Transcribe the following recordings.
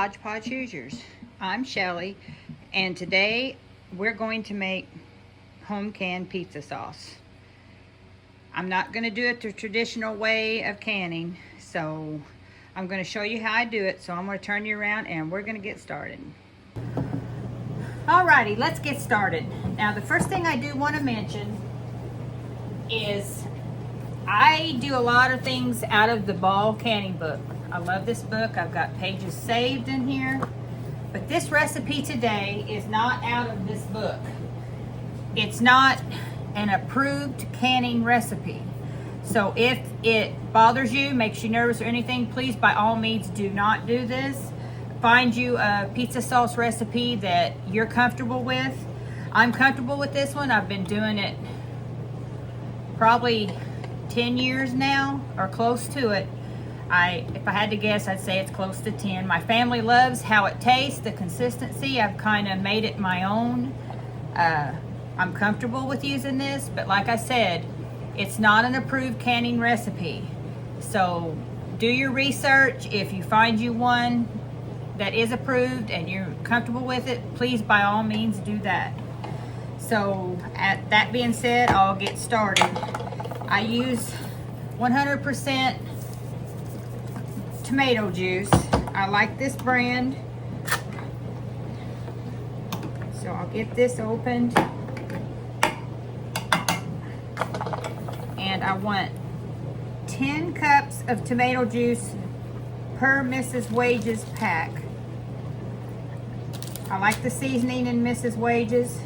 Hodgepodge Hoosiers. I'm Shelly, and today we're going to make home canned pizza sauce. I'm not going to do it the traditional way of canning, so I'm going to show you how I do it. So I'm going to turn you around and we're going to get started. Alrighty, let's get started. Now the first thing I do want to mention is I do a lot of things out of the Ball canning book. I love this book. I've got pages saved in here. But this recipe today is not out of this book. It's not an approved canning recipe. So if it bothers you, makes you nervous or anything, please by all means do not do this. Find you a pizza sauce recipe that you're comfortable with. I'm comfortable with this one. I've been doing it probably 10 years now, or close to it. If I had to guess, I'd say it's close to 10. My family loves how it tastes, the consistency. I've kind of made it my own. I'm comfortable with using this, but like I said, it's not an approved canning recipe. So do your research. If you find you one that is approved and you're comfortable with it, please by all means do that. So that being said, I'll get started. I use 100% tomato juice. I like this brand. So I'll get this opened. And I want 10 cups of tomato juice per Mrs. Wages pack. I like the seasoning in Mrs. Wages.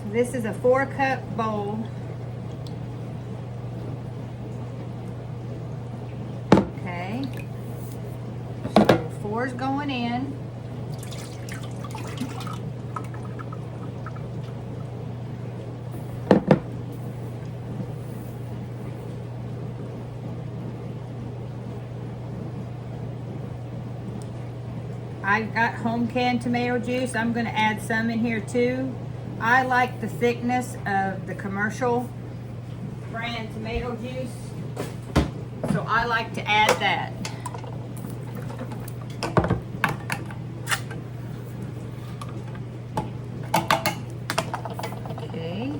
So this is a 4-cup bowl. Okay. So 4 is going in. I got home canned tomato juice. I'm going to add some in here too. I like the thickness of the commercial brand tomato juice, so I like to add that. Okay.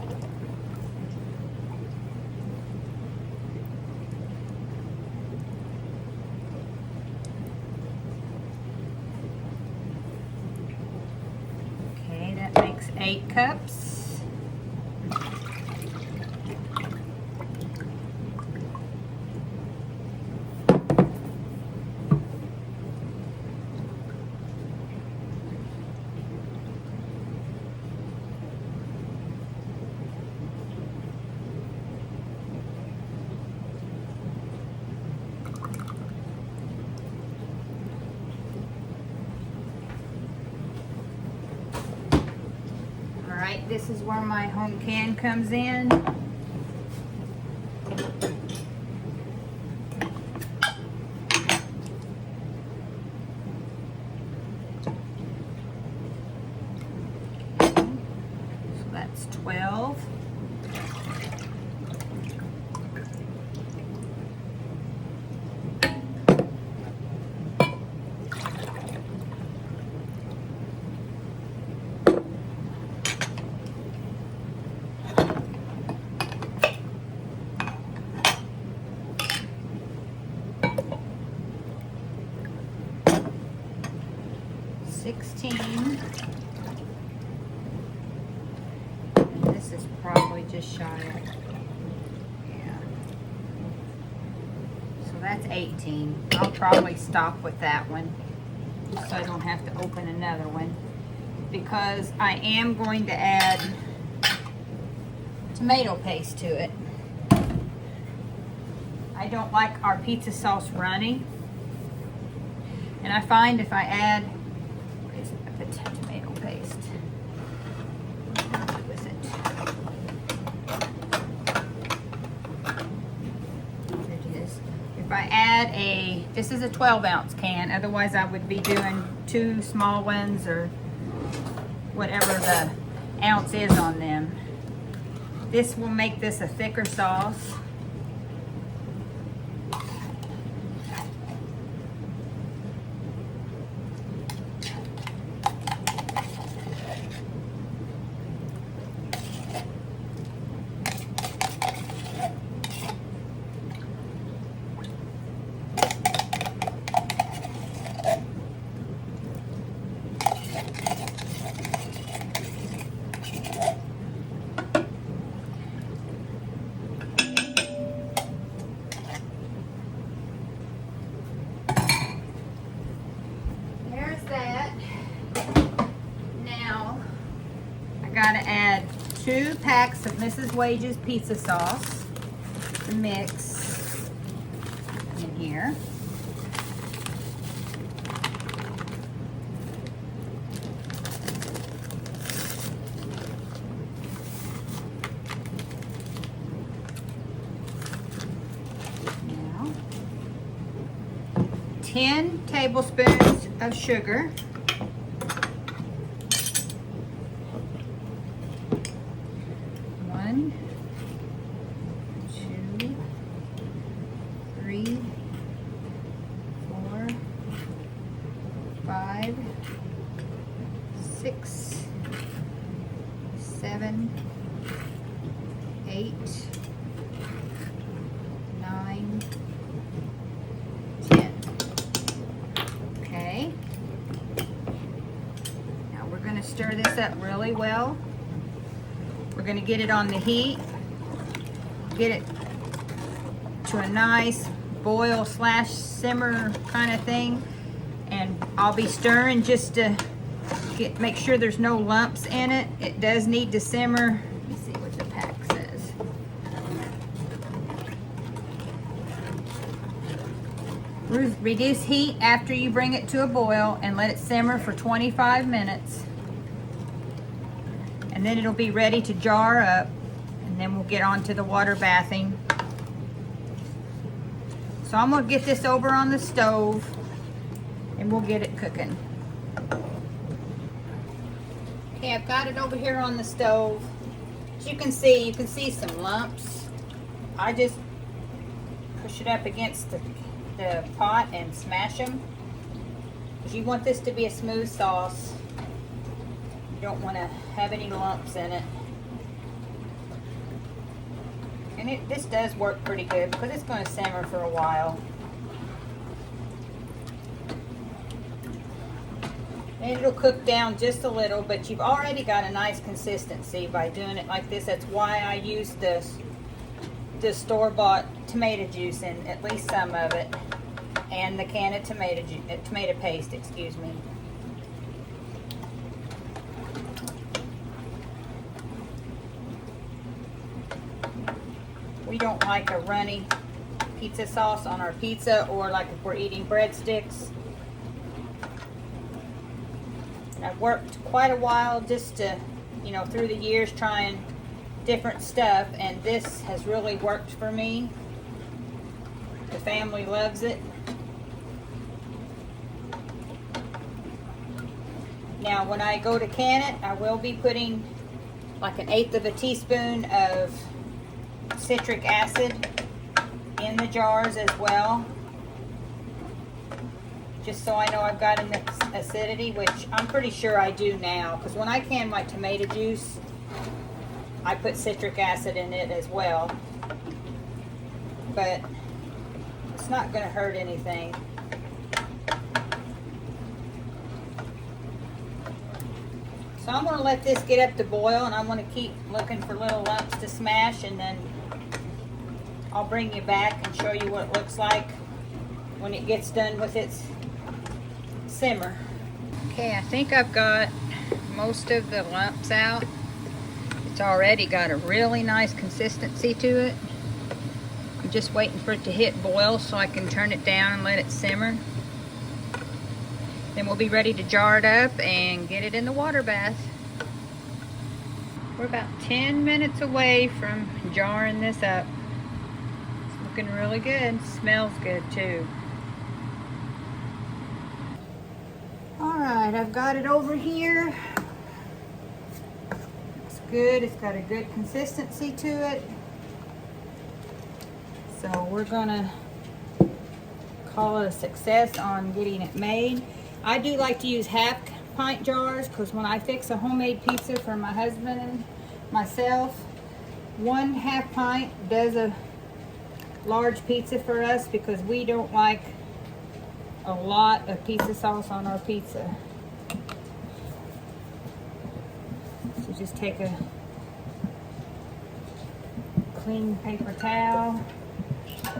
That makes 8 cups. This is where my home can comes in. So that's 12. This is probably just shy of, yeah. So that's 18. I'll probably stop with that one, so I don't have to open another one, because I am going to add tomato paste to it. I don't like our pizza sauce runny, and I find if I add tomato paste with it. There it is. If I add this is a 12-ounce can, otherwise I would be doing 2 small ones or whatever the ounce is on them. This will make this a thicker sauce. got to add 2 packs of Mrs. Wage's pizza sauce to mix in here. Now, 10 tablespoons of sugar. 1, 2, 3, 4, 5, 6, 7, 8, 9, 10. Okay. Now we're going to stir this up really well. We're going to get it on the heat, get it to a nice boil / simmer kind of thing, and I'll be stirring just to make sure there's no lumps in it. It does need to simmer. Let me see what the pack says. Reduce heat after you bring it to a boil and let it simmer for 25 minutes. And then it'll be ready to jar up, and then we'll get on to the water bathing. So I'm gonna get this over on the stove and we'll get it cooking. Okay, I've got it over here on the stove. As you can see some lumps. I just push it up against the pot and smash them. Because you want this to be a smooth sauce. You don't want to have any lumps in it. And this does work pretty good because it's going to simmer for a while. And it'll cook down just a little, but you've already got a nice consistency by doing it like this. That's why I use the store-bought tomato juice in at least some of it, and the can of tomato paste, excuse me. We don't like a runny pizza sauce on our pizza, or like if we're eating breadsticks. And I've worked quite a while just to, through the years trying different stuff, and this has really worked for me. The family loves it. Now when I go to can it, I will be putting like 1/8 of a teaspoon of citric acid in the jars as well, just so I know I've got enough acidity, which I'm pretty sure I do now, because when I can my tomato juice, I put citric acid in it as well, but it's not going to hurt anything. So I'm going to let this get up to boil, and I'm going to keep looking for little lumps to smash, and then I'll bring you back and show you what it looks like when it gets done with its simmer. Okay, I think I've got most of the lumps out. It's already got a really nice consistency to it. I'm just waiting for it to hit boil so I can turn it down and let it simmer. Then we'll be ready to jar it up and get it in the water bath. We're about 10 minutes away from jarring this up. It's looking really good. Smells good too. Alright, I've got it over here. It's good. It's got a good consistency to it. So we're gonna call it a success on getting it made. I do like to use half-pint jars, because when I fix a homemade pizza for my husband and myself, 1/2 pint does a large pizza for us, because we don't like a lot of pizza sauce on our pizza. So just take a clean paper towel.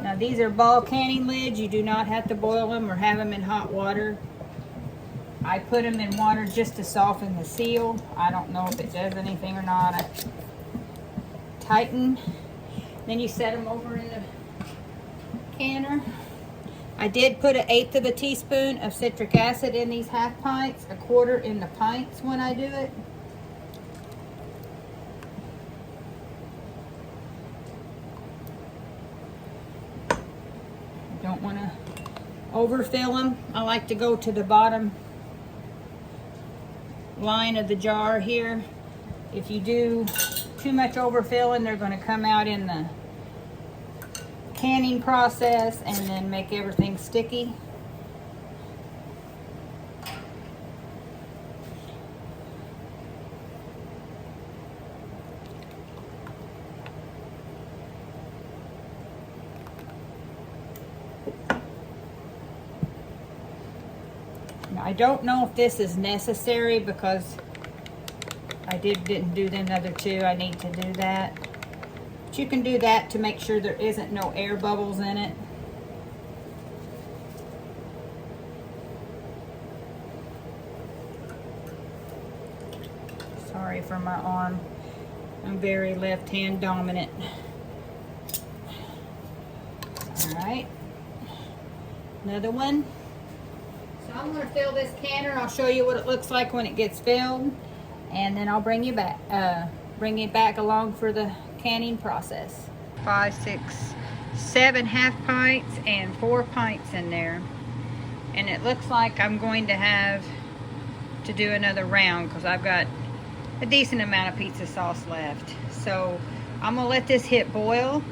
Now these are ball canning lids. You do not have to boil them or have them in hot water. I put them in water just to soften the seal. I don't know if it does anything or not. I tighten. Then you set them over in the canner. I did put 1/8 of a teaspoon of citric acid in these half pints, 1/4 in the pints when I do it. Don't want to overfill them. I like to go to the bottom line of the jar here. If you do too much overfilling, they're going to come out in the canning process and then make everything sticky. Now, I don't know if this is necessary because I didn't do the other two. I need to do that. But you can do that to make sure there isn't no air bubbles in it. Sorry for my arm. I'm very left-hand dominant. All right. Another one. So I'm going to fill this canner. I'll show you what it looks like when it gets filled. And then I'll bring you back, bring it back along for the canning process. 5, 6, 7 half pints and 4 pints in there. And it looks like I'm going to have to do another round because I've got a decent amount of pizza sauce left. So I'm gonna let this hit boil,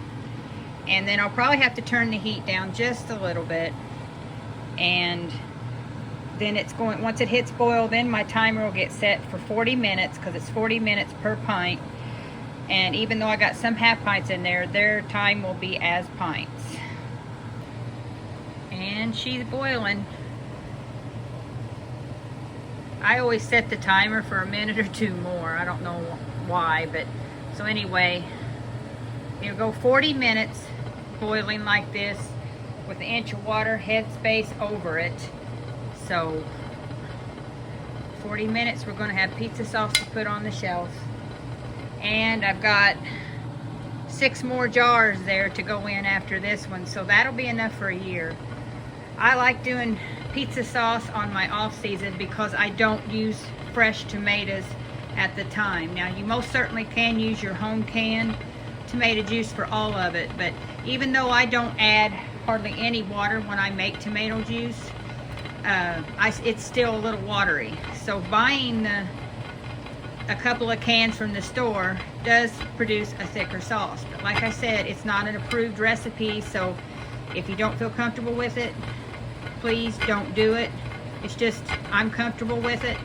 and then I'll probably have to turn the heat down just a little bit. And then it's going, once it hits boil, then my timer will get set for 40 minutes because it's 40 minutes per pint. And even though I got some half pints in there, their time will be as pints. And she's boiling. I always set the timer for a minute or two more. I don't know why, but so anyway, it'll go 40 minutes boiling like this with 1 inch of water headspace over it. So 40 minutes, we're going to have pizza sauce to put on the shelf. And I've got 6 more jars there to go in after this one, so that'll be enough for a year. I like doing pizza sauce on my off season because I don't use fresh tomatoes at the time. Now, you most certainly can use your home canned tomato juice for all of it, but even though I don't add hardly any water when I make tomato juice, it's still a little watery. So buying a couple of cans from the store does produce a thicker sauce. But like I said, it's not an approved recipe, so if you don't feel comfortable with it, please don't do it. It's just, I'm comfortable with it,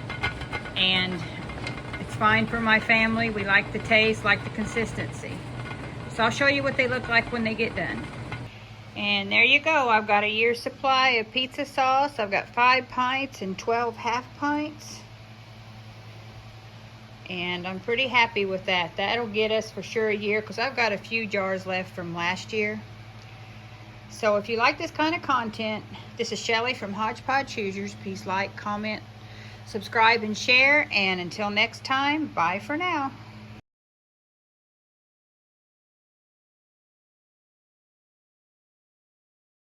and it's fine for my family. We like the taste, like the consistency. So I'll show you what they look like when they get done. And there you go. I've got a year's supply of pizza sauce. I've got 5 pints and 12 half pints. And I'm pretty happy with that. That'll get us for sure a year because I've got a few jars left from last year. So if you like this kind of content, this is Shelly from Hodgepodge Hoosiers. Please like, comment, subscribe, and share. And until next time, bye for now.